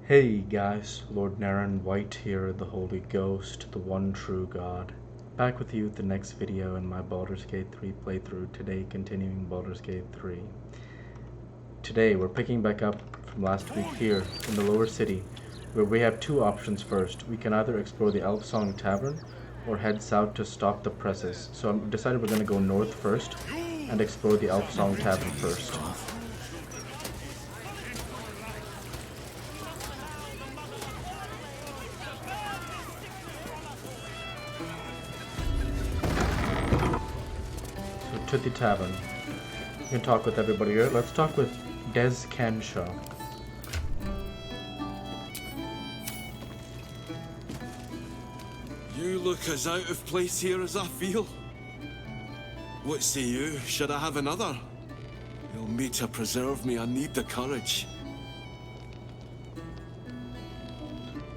Hey guys, Lord Naren White here, the Holy Ghost, the one true God. Back with you with the next video in my Baldur's Gate 3 playthrough, today continuing Baldur's Gate 3. Today we're picking back up from last week here in the lower city, where we have two options first. We can either explore the Elfsong Tavern or head south to stop the presses. So I've decided we're going to go north first and explore the Elfsong Tavern first. To the tavern. You can talk with everybody here. Let's talk with Des Canshaw. You look as out of place here as I feel. What say you? Should I have another? You'll need to preserve me. I need the courage.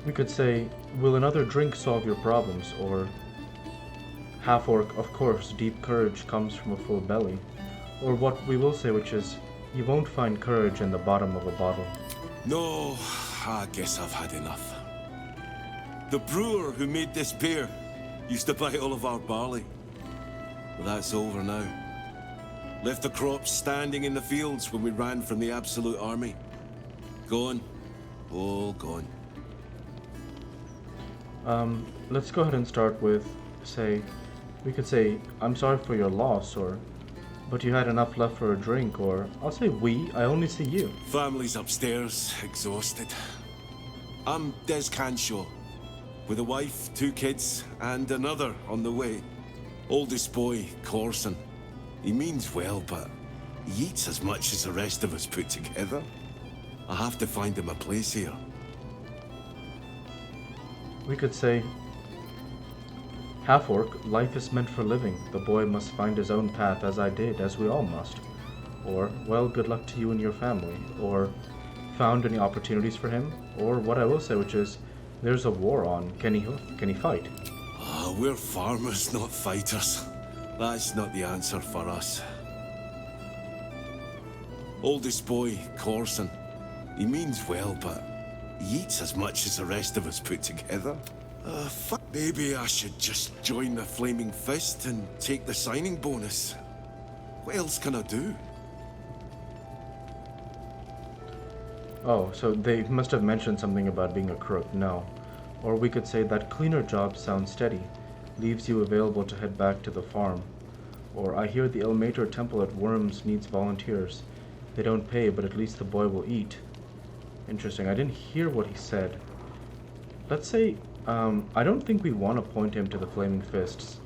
We could say, will another drink solve your problems? Or, half-orc, of course, deep courage comes from a full belly. Or what we will say, which is, you won't find courage in the bottom of a bottle. No, I guess I've had enough. The brewer who made this beer used to buy all of our barley. But that's over now. Left the crops standing in the fields when we ran from the Absolute Army. Gone. All gone. Let's go ahead and start with, we could say, I'm sorry for your loss, or, but you had enough left for a drink, or, I'll say I only see you. Family's upstairs, exhausted. I'm Des Canshaw, with a wife, 2 kids, and another on the way. Oldest boy, Corson. He means well, but he eats as much as the rest of us put together. I have to find him a place here. We could say, half-orc, life is meant for living. The boy must find his own path as I did, as we all must. Or, well, good luck to you and your family. Or, found any opportunities for him? Or what I will say, which is, there's a war on. Can he fight? We're farmers, not fighters. That's not the answer for us. Oldest boy, Corson. He means well, but he eats as much as the rest of us put together. Fuck. Maybe I should just join the Flaming Fist and take the signing bonus. What else can I do? Oh, so they must have mentioned something about being a crook. No. Or we could say that cleaner job sounds steady. Leaves you available to head back to the farm. Or I hear the Elmator Temple at Worms needs volunteers. They don't pay, but at least the boy will eat. Interesting. I didn't hear what he said. Let's say, I don't think we want to point him to the Flaming Fists.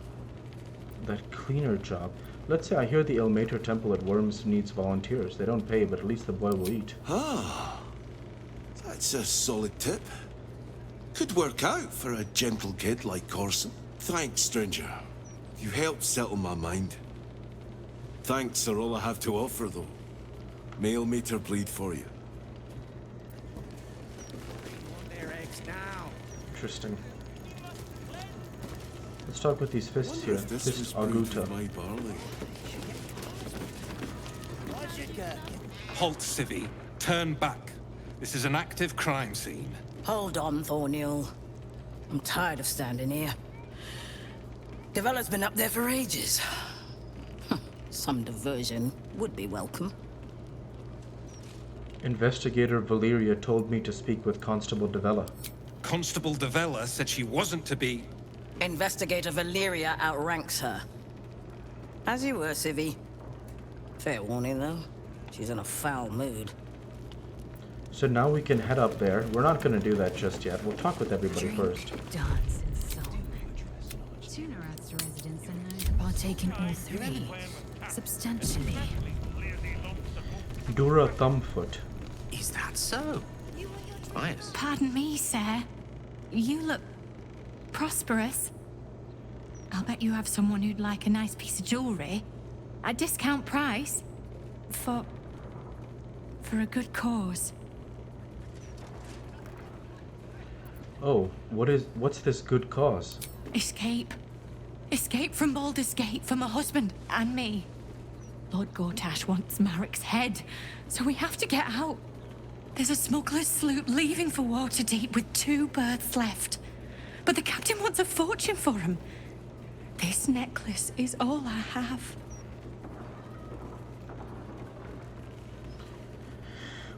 That cleaner job. Let's say I hear the Elmator Temple at Worms needs volunteers. They don't pay, but at least the boy will eat. Ah, that's a solid tip. Could work out for a gentle kid like Corson. Thanks, stranger. You helped settle my mind. Thanks are all I have to offer, though. May Elmator bleed for you. Interesting. Let's talk with these fists here. This Fist was brewed Arguta. with my barley. Halt, Civvy. Turn back. This is an active crime scene. Hold on, Thornhill. I'm tired of standing here. Devella's been up there for ages. Some diversion would be welcome. Investigator Valeria told me to speak with Constable Devella. Constable Devella said she wasn't to be... Investigator Valeria outranks her. As you were, Civvy. Fair warning, though. She's in a foul mood. So now we can head up there. We're not going to do that just yet. We'll talk with everybody first. Dance and song. Tunerats residents are known to partake in all three, substantially. Dura Thumbfoot. Is that so? Nice. Pardon me, sir. You look prosperous. I'll bet you have someone who'd like a nice piece of jewelry at discount price for a good cause. Oh, what's this good cause? Escape. Escape from Baldur's Gate for my husband and me. Lord Gortash wants Marek's head, so we have to get out. There's a smuggler's sloop leaving for Waterdeep with 2 berths left. But the captain wants a fortune for them. This necklace is all I have.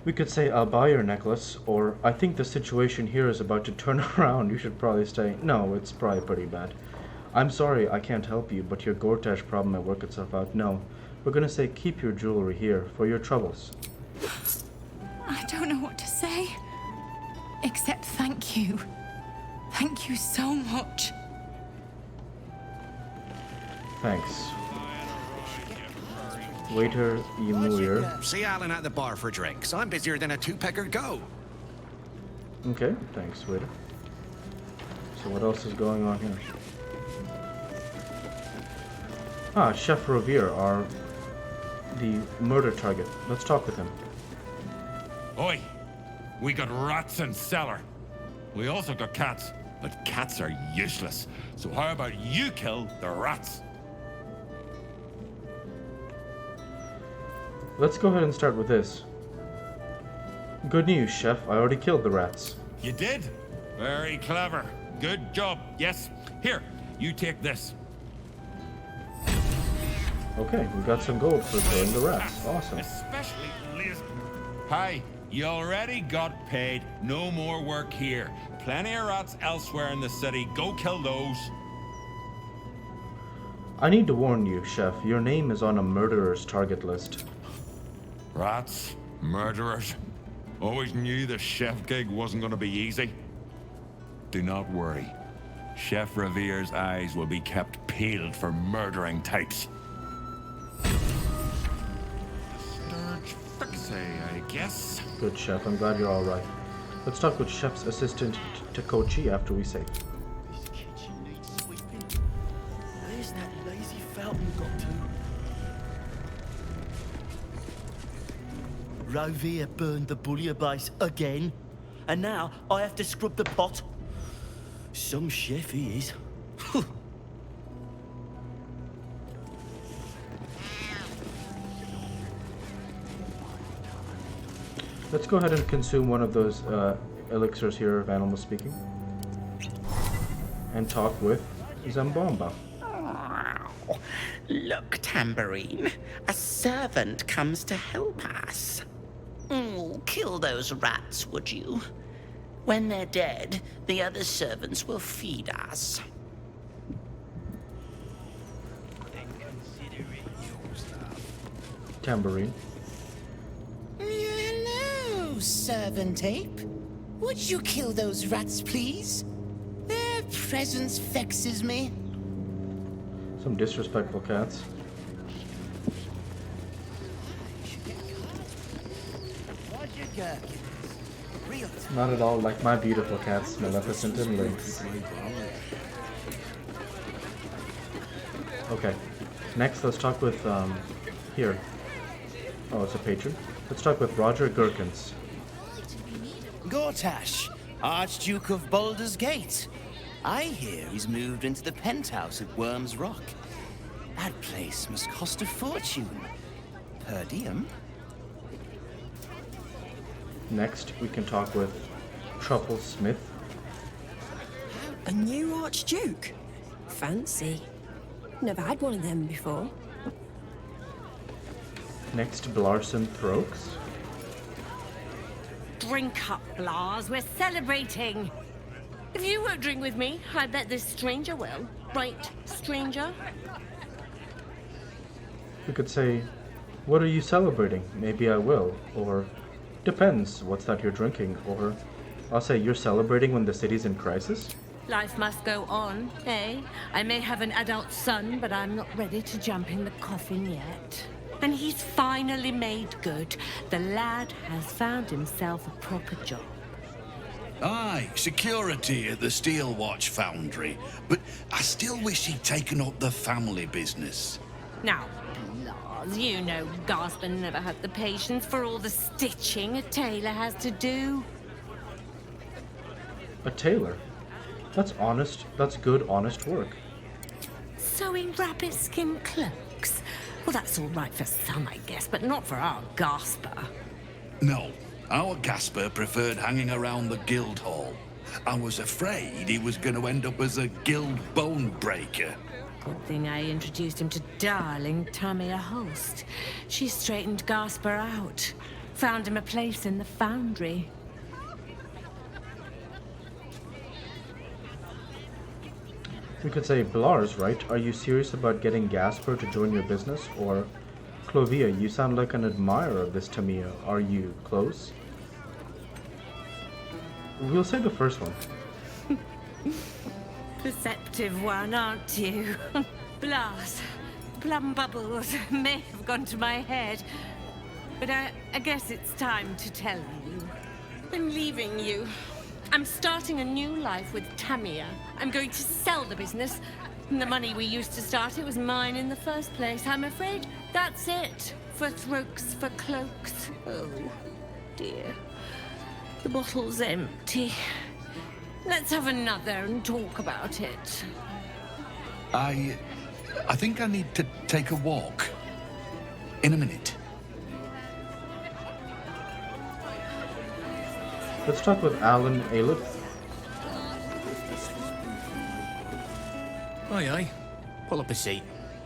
We could say, I'll buy your necklace, or I think the situation here is about to turn around. You should probably say, no, it's probably pretty bad. I'm sorry, I can't help you, but your Gortash problem may work itself out. No, we're gonna say, keep your jewelry here for your troubles. I don't know what to say. Except thank you. Thank you so much. Thanks. Waiter Ymir. See Alan at the bar for drinks. I'm busier than a two-pecker go. Okay, thanks, waiter. So what else is going on here? Ah, Chef Revere, the murder target. Let's talk with him. Oi! We got rats in cellar. We also got cats, but cats are useless. So how about you kill the rats? Let's go ahead and start with this. Good news, Chef. I already killed the rats. You did? Very clever. Good job. Yes. Here, you take this. Okay, we got some gold for killing the rats. Awesome. Especially Liz. Hi, you already got paid. No more work here. Plenty of rats elsewhere in the city. Go kill those. I need to warn you, Chef. Your name is on a murderer's target list. Rats? Murderers? Always knew the chef gig wasn't going to be easy. Do not worry. Chef Revere's eyes will be kept peeled for murdering types. Sturge Fixe, I guess. Good, Chef. I'm glad you're all right. Let's talk with Chef's assistant, Takochi, after we save. This kitchen needs sweeping. Where's that lazy fountain got to? Rovere burned the bouillabaisse again, and now I have to scrub the pot. Some chef he is. Let's go ahead and consume one of those elixirs here of animal speaking. And talk with Zambomba. Oh, look, Tambourine. A servant comes to help us. Oh, kill those rats, would you? When they're dead, the other servants will feed us. Tambourine. Hello, servant ape. Would you kill those rats, please? Their presence vexes me. Some disrespectful cats. Not at all like my beautiful cats, Maleficent and Lynx. Okay. Next, let's talk with, here. Oh, it's a patron. Let's talk with Roger Gherkins. Gortash, Archduke of Baldur's Gate. I hear he's moved into the penthouse at Worm's Rock. That place must cost a fortune. Per diem? Next, we can talk with Truffle Smith. A new Archduke? Fancy. Never had one of them before. Next, Blarson Throaks. Drink up, Blars. We're celebrating. If you won't drink with me, I bet this stranger will. Right, stranger? We could say, what are you celebrating? Maybe I will. Or, depends, what's that you're drinking? Or, I'll say, you're celebrating when the city's in crisis? Life must go on, eh? I may have an adult son, but I'm not ready to jump in the coffin yet. And he's finally made good. The lad has found himself a proper job. Aye, security at the Steel Watch Foundry. But I still wish he'd taken up the family business. Now, Lars, you know Gaspar never had the patience for all the stitching a tailor has to do. A tailor? That's honest. That's good, honest work. Sewing rabbit skin cloaks? Well, that's all right for some, I guess, but not for our Gaspar. No, Our Gasper preferred hanging around the guild hall. I was afraid he was going to end up as a guild bone breaker. Good thing I introduced him to darling Tamia Holst. She straightened Gasper out. Found him a place in the foundry. We could say, Blars, right? Are you serious about getting Gasper to join your business? Or, Clovia, you sound like an admirer of this Tamia. Are you close? We'll say the first one. Perceptive one, aren't you? Blast. Plum bubbles may have gone to my head. But I guess it's time to tell you. I'm leaving you. I'm starting a new life with Tamia. I'm going to sell the business. The money we used to start it was mine in the first place. I'm afraid that's it. For throats, for cloaks. Oh, dear. The bottle's empty. Let's have another and talk about it. I think I need to take a walk. In a minute. Let's talk with Alan Ailip. Aye, aye. Pull up a seat.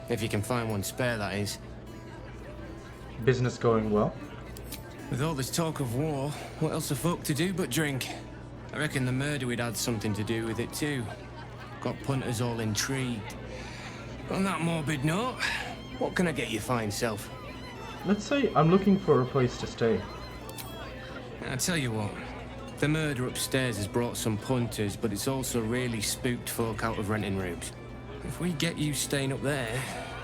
If you can find one spare, that is. Business going well? With all this talk of war, what else are folk to do but drink? I reckon the murder we'd had something to do with it too. Got punters all intrigued. On that morbid note, what can I get you fine self? Let's say I'm looking for a place to stay. I tell you what, the murder upstairs has brought some punters, but it's also really spooked folk out of renting rooms. If we get you staying up there,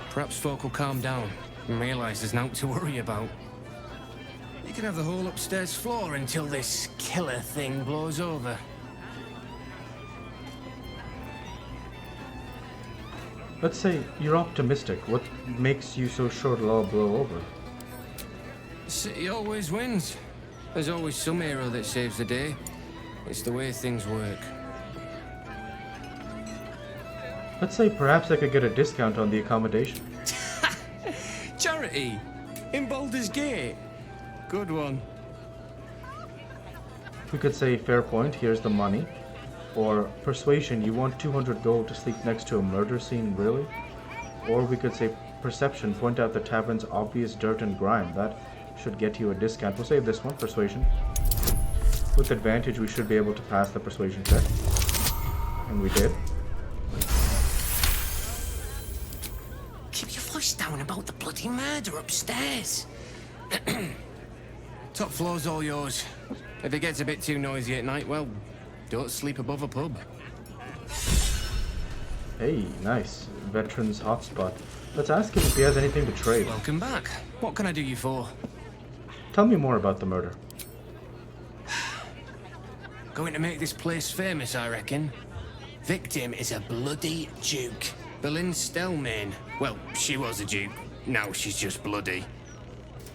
perhaps folk will calm down and realise there's naught to worry about. You can have the whole upstairs floor until this killer thing blows over. Let's say you're optimistic. What makes you so sure it'll all blow over? The city always wins. There's always some hero that saves the day. It's the way things work. Let's say perhaps I could get a discount on the accommodation. Charity! In Baldur's Gate! Good one. We could say, fair point, here's the money. Or, persuasion, you want 200 gold to sleep next to a murder scene, really? Or we could say, perception, point out the tavern's obvious dirt and grime. That should get you a discount. We'll save this one, persuasion. With advantage, we should be able to pass the persuasion check. And we did. Keep your voice down about the bloody murder upstairs. Top floor's all yours. If it gets a bit too noisy at night, well, don't sleep above a pub. Hey, nice. Veteran's hotspot. Let's ask him if he has anything to trade. Welcome back. What can I do you for? Tell me more about the murder. Going to make this place famous, I reckon. Victim is a bloody duke. Boleyn Stelmane. Well, she was a duke. Now she's just bloody.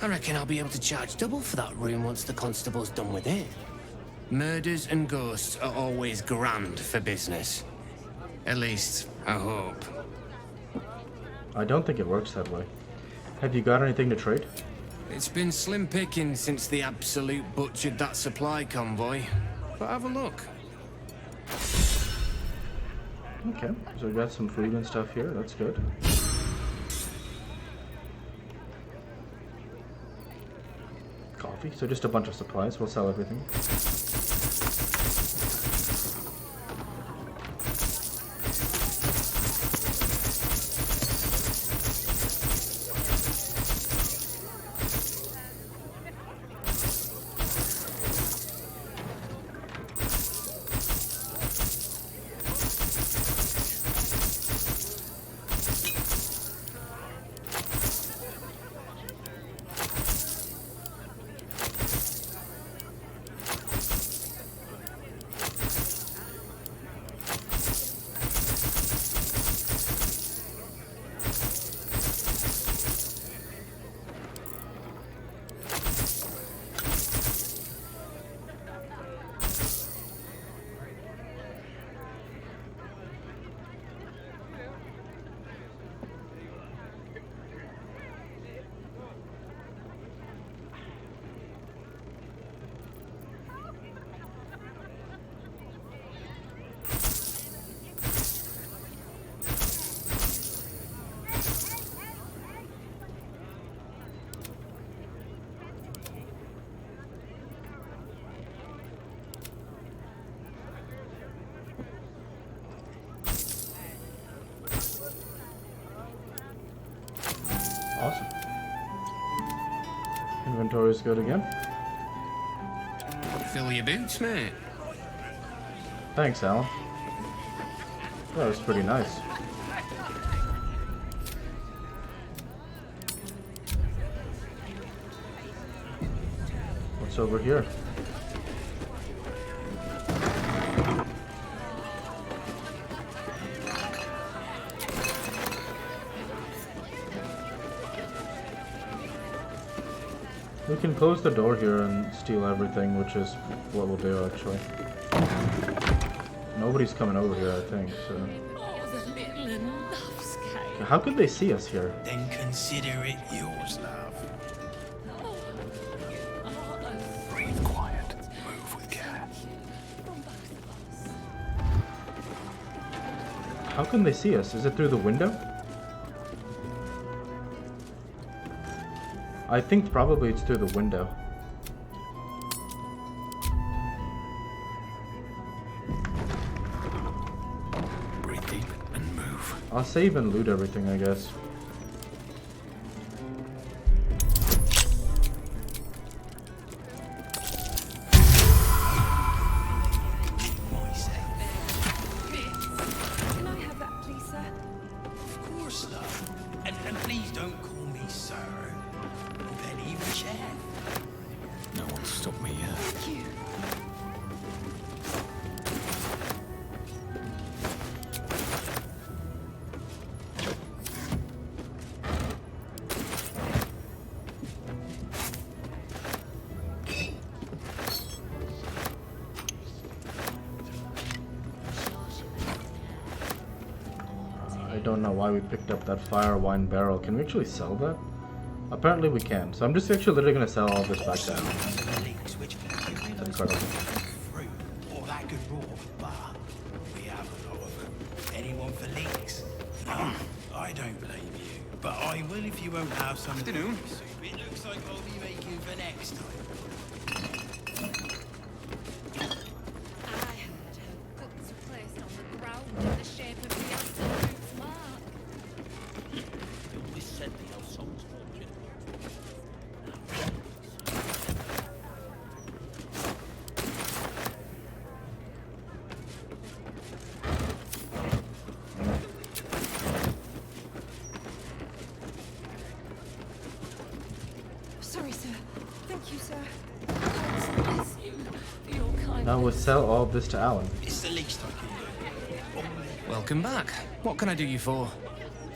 I reckon I'll be able to charge double for that room once the constable's done with it. Murders and ghosts are always grand for business. At least, I hope. I don't think it works that way. Have you got anything to trade? It's been slim pickings since the Absolute butchered that supply convoy. But have a look. Okay, so we got some food and stuff here. That's good. Coffee. So just a bunch of supplies. We'll sell everything. inventory is good again. Fill your boots, mate. Thanks, Alan. That was pretty nice. What's over here? We can close the door here and steal everything, which is what we'll do actually. Nobody's coming over here, I think, so. How could they see us here? Then consider it yours, love. Breathe quiet. Move with care. How can they see us? Is it through the window? I think probably it's through the window. Breathe deep and move. I'll save and loot everything, I guess. Can I have that, please, sir? Of course, love. And please don't call me sir. Or then even chef. No one stopped me yet. Thank you. I don't know why we picked up that fire wine barrel. Can we actually sell that? Apparently we can. So I'm just actually literally gonna sell all this back down. That's incredible. Fruit or that good raw, but we have a lot of them. Anyone for leeks? No, I don't blame you, but I will if you won't have some. Afternoon. Soup. It looks like I'll be making for next time. Sorry, sir. Thank you, sir. Now we'll sell all of this to Alan. It's the least I can do. Welcome back. What can I do you for?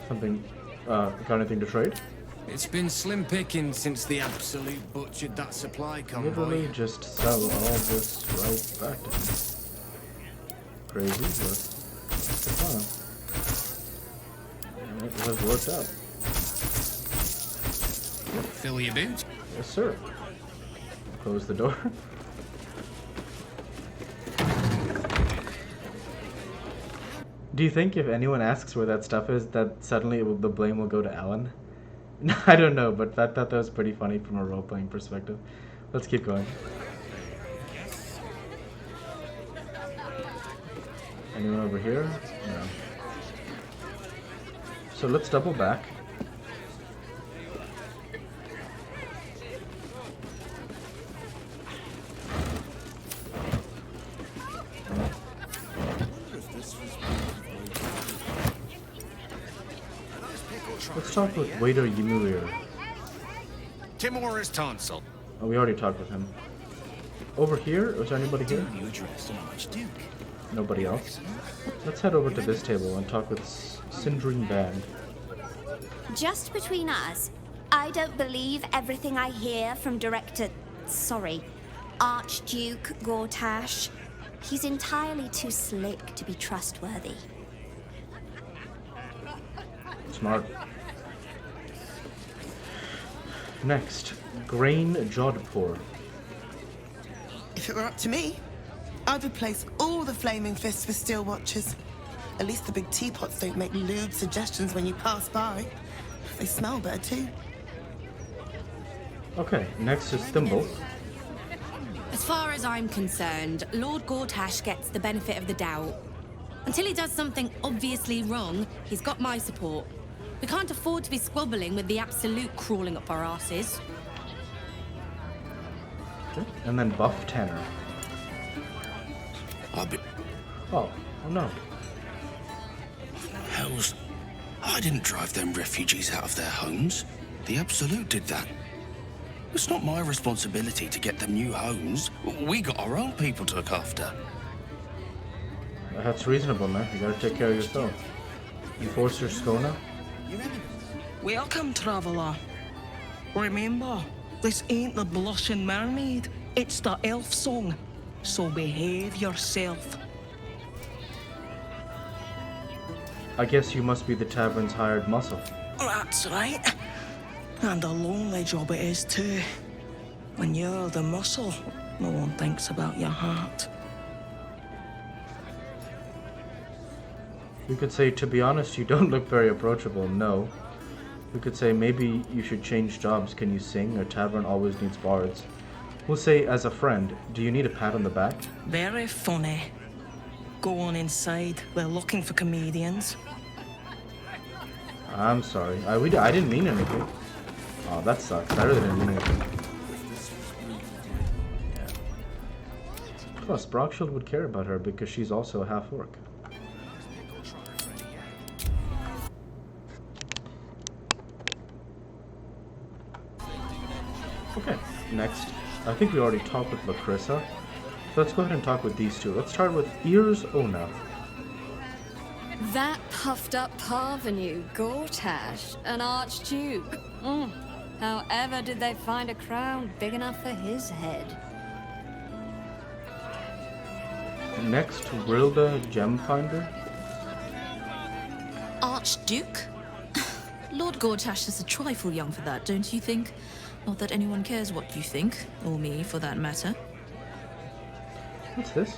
Something, got anything to trade? It's been slim picking since the Absolute butchered that supply convoy. Literally just sell all this right back to him. Crazy, but it's the plan. And it has worked out. Fill your boots? Yes, sir. Close the door. Do you think if anyone asks where that stuff is, that suddenly the blame will go to Alan? I don't know, but I thought that was pretty funny from a role-playing perspective. Let's keep going. Anyone over here? No. So let's double back. Let's talk with waiter Ymir. Timur is tonsil. Oh, we already talked with him. Over here? Was there anybody here? You addressed an Archduke. Nobody else? Let's head over to this table and talk with Sindring Band. Just between us, I don't believe everything I hear from Archduke Gortash. He's entirely too slick to be trustworthy. Smart. Next, Grain Jodhpur. If it were up to me, I'd replace all the flaming fists with steel watchers. At least the big teapots don't make lewd suggestions when you pass by. They smell better too. Okay, next is Thimble. As far as I'm concerned, Lord Gortash gets the benefit of the doubt. Until he does something obviously wrong, he's got my support. We can't afford to be squabbling with the Absolute crawling up our asses. Okay. And then Buff Tanner. Oh no. Hells, I didn't drive them refugees out of their homes. The Absolute did that. It's not my responsibility to get them new homes. We got our own people to look after. That's reasonable, man. You gotta take care of yourself. Enforcer Skona? Welcome, traveller. Remember, this ain't the blushing mermaid. It's the elf song. So behave yourself. I guess you must be the tavern's hired muscle. That's right. And a lonely job it is too. When you're the muscle, no one thinks about your heart. We could say, to be honest, you don't look very approachable. No. We could say, maybe you should change jobs. Can you sing? A tavern always needs bards. We'll say, as a friend, do you need a pat on the back? Very funny. Go on inside. We're looking for comedians. I'm sorry. I didn't mean anything. Oh, that sucks. I really didn't mean anything. Yeah. Plus, Brockshield would care about her because she's also a half-orc. Okay, next. I think we already talked with Lacrissa. So let's go ahead and talk with these two. Let's start with Ears Ona. That puffed up parvenu, Gortash, an archduke. However did they find a crown big enough for his head? Next, Rilda Gemfinder. Archduke? Lord Gortash is a trifle young for that, don't you think? Not that anyone cares what you think, or me for that matter. What's this?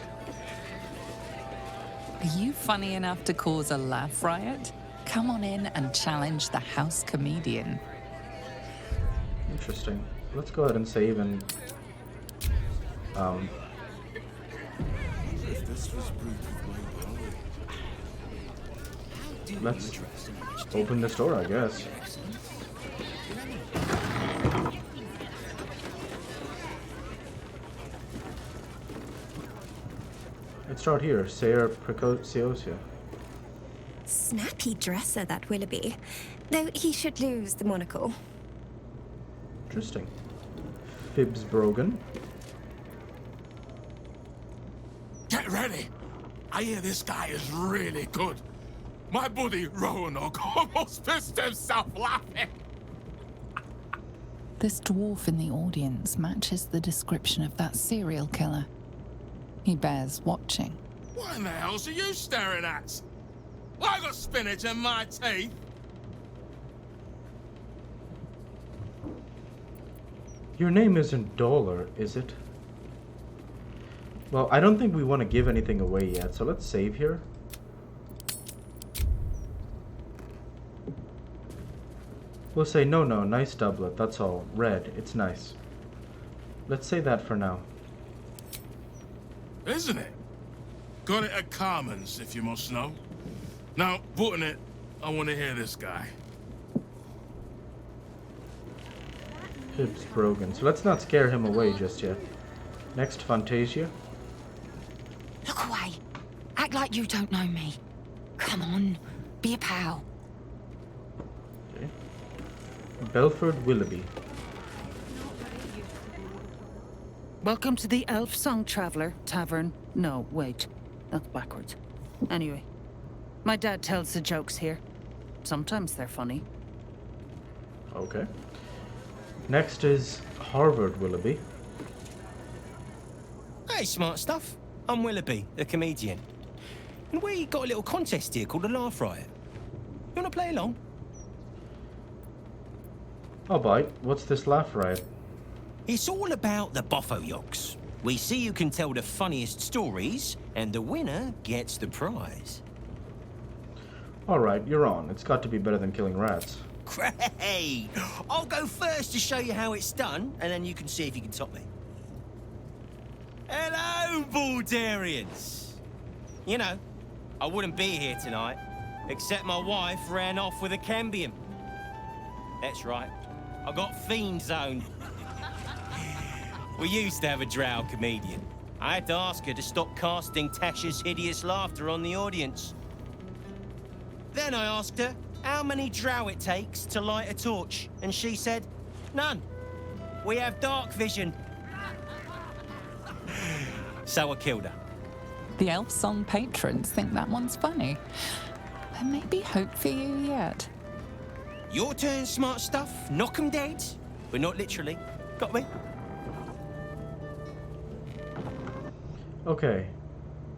Are you funny enough to cause a laugh riot? Come on in and challenge the house comedian. Interesting. Let's go ahead and save and let's open this door, I guess. Let's start here. Sayer Precociosia. Snappy dresser, that Willoughby. Though he should lose the monocle. Interesting. Fibs Brogan. Get ready! I hear this guy is really good. My buddy Roanoke almost pissed himself laughing. This dwarf in the audience matches the description of that serial killer. He bears watching. What in the hell's are you staring at? I got spinach in my teeth. Your name isn't Dollar, is it? Well, I don't think we want to give anything away yet, so let's save here. We'll say, no, nice doublet, that's all. Red, it's nice. Let's say that for now. Isn't it? Got it at Carmen's, if you must know. Now, putting it, I want to hear this guy. Fibs Brogan. So let's not scare him away just yet. Next, Fantasia. Look away. Act like you don't know me. Come on, be a pal. Okay. Belford Willoughby. Welcome to the Elf Song Traveller Tavern. No, wait. That's backwards. Anyway, my dad tells the jokes here. Sometimes they're funny. Okay. Next is Harvard Willoughby. Hey, smart stuff. I'm Willoughby, the comedian. And we got a little contest here called a Laugh Riot. You want to play along? I'll bite. What's this laugh riot? It's all about the Boffo-Yoks. We see who can tell the funniest stories, and the winner gets the prize. Alright, you're on. It's got to be better than killing rats. Great! I'll go first to show you how it's done, and then you can see if you can top me. Hello, Baldurians! You know, I wouldn't be here tonight, except my wife ran off with a cambion. That's right, I got fiend zoned. We used to have a drow comedian. I had to ask her to stop casting Tasha's hideous laughter on the audience. Then I asked her how many drow it takes to light a torch, and she said, none. We have dark vision. So I killed her. The Elf Song patrons think that one's funny. There may be hope for you yet. Your turn, smart stuff. Knock 'em dead. But not literally. Got me? Okay,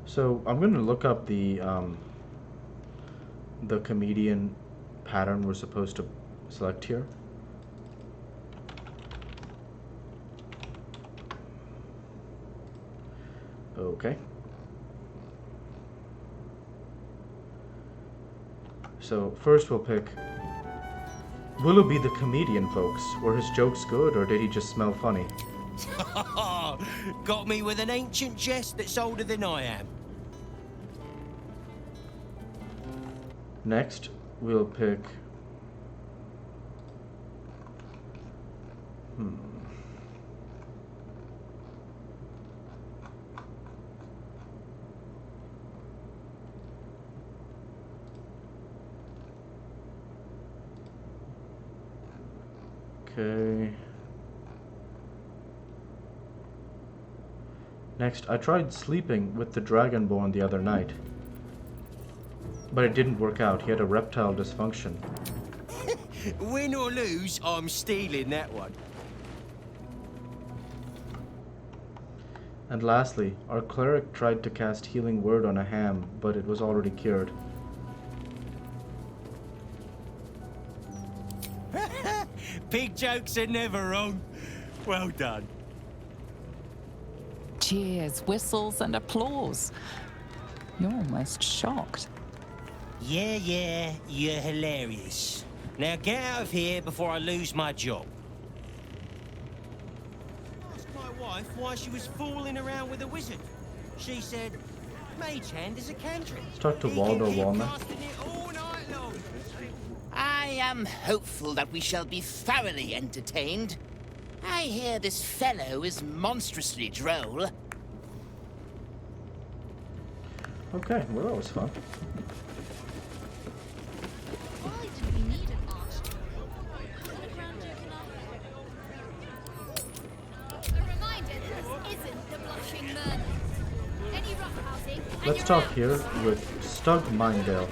so I'm gonna look up the comedian pattern we're supposed to select here. Okay. So first we'll pick Willoughby the comedian, folks. Were his jokes good or did he just smell funny? Got me with an ancient jest that's older than I am. Next, we'll pick... Okay. Next, I tried sleeping with the Dragonborn the other night. But it didn't work out. He had a reptile dysfunction. Win or lose, I'm stealing that one. And lastly, our cleric tried to cast Healing Word on a ham, but it was already cured. Pig jokes are never wrong. Well done. Cheers, whistles, and applause. You're almost shocked. Yeah, you're hilarious. Now get out of here before I lose my job. Asked my wife why she was fooling around with a wizard. She said, Mage Hand is a cantrip. Let's talk to Waldo Walnut. I am hopeful that we shall be thoroughly entertained. I hear this fellow is monstrously droll. Okay, well that was fun. Let's talk here with Stug Mindale.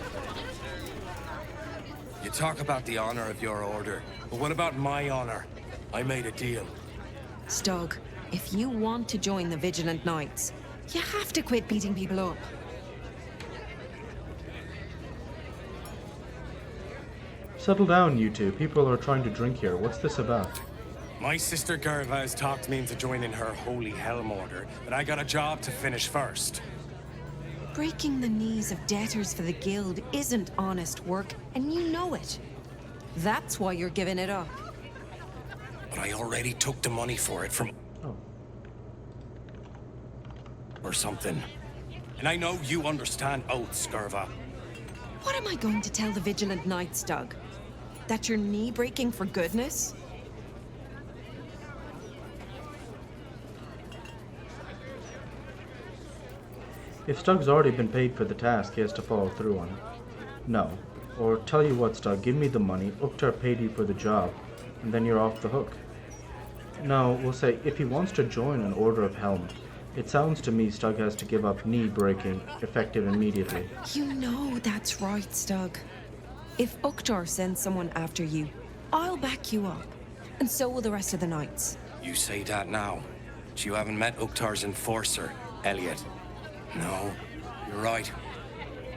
You talk about the honor of your order, but what about my honor? I made a deal. Stug, if you want to join the Vigilant Knights, you have to quit beating people up. Settle down, you two. People are trying to drink here. What's this about? My sister Gerva has talked me into joining her Holy Helm Order, but I got a job to finish first. Breaking the knees of debtors for the guild isn't honest work, and you know it. That's why you're giving it up. But I already took the money for it from... or something. And I know you understand oaths, Gerva. What am I going to tell the Vigilant Knights, Doug? That you're knee-breaking for goodness? If Stug's already been paid for the task, he has to follow through on it. No. Or tell you what, Stug, give me the money, Uktar paid you for the job, and then you're off the hook. No, we'll say, if he wants to join an Order of Helm, it sounds to me Stug has to give up knee-breaking, effective immediately. You know that's right, Stug. If Uktar sends someone after you, I'll back you up. And so will the rest of the knights. You say that now, but you haven't met Uktar's enforcer, Elliot. No, you're right.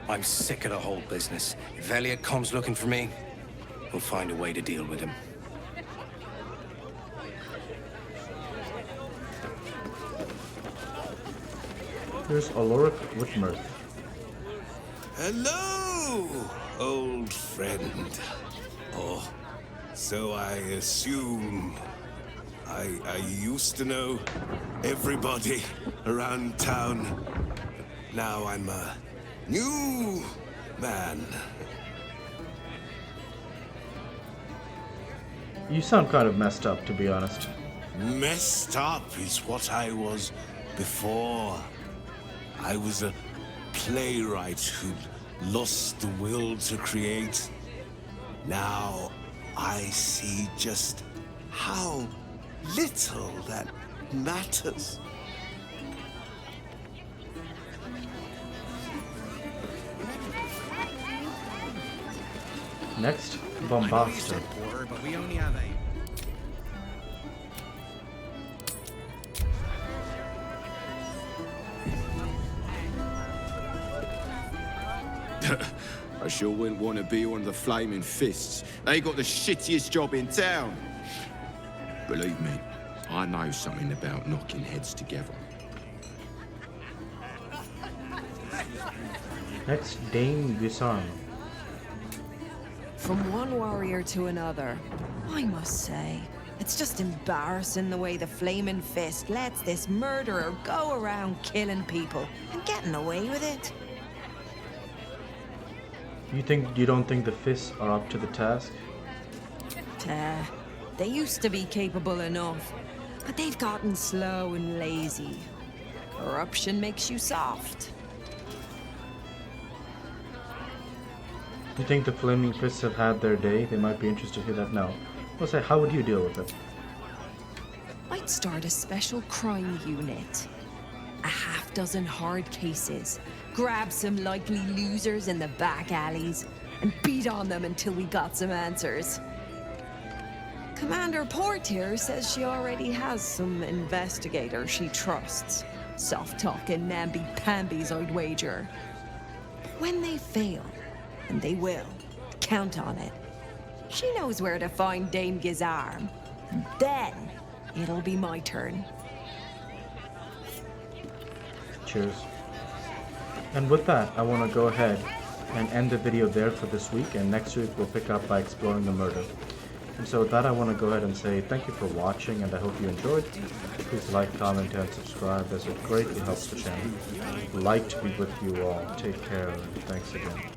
I'm sick of the whole business. If Elliot comes looking for me, we'll find a way to deal with him. Here's Aloric Whitmirth. Hello, old friend. Oh, so I assume I used to know everybody around town. Now I'm a new man. You sound kind of messed up, to be honest. Messed up is what I was before. I was a playwright who'd lost the will to create. Now I see just how little that matters. Next, Bombasta. But we only have 8. I sure wouldn't want to be one of the Flaming Fists. They got the shittiest job in town. Believe me, I know something about knocking heads together. Next, Dame Visarm. From one warrior to another, I must say, it's just embarrassing the way the Flaming Fist lets this murderer go around killing people and getting away with it. You don't think the fists are up to the task? They used to be capable enough, but they've gotten slow and lazy. Corruption makes you soft. You think the Flaming Fists have had their day? They might be interested to hear that now. I'll say, how would you deal with it? I'd start a special crime unit. A half-dozen hard cases. Grab some likely losers in the back alleys and beat on them until we got some answers. Commander Portier says she already has some investigators she trusts. Soft-talking namby-pambies, I'd wager. When they fail, and they will, count on it, she knows where to find Dame Gizarm. Then, it'll be my turn. Cheers. And with that, I want to go ahead and end the video there for this week, and next week we'll pick up by exploring the murder. And so with that, I want to go ahead and say thank you for watching, and I hope you enjoyed. Please like, comment, and subscribe, as it greatly helps the channel. Like to be with you all. Take care, and thanks again.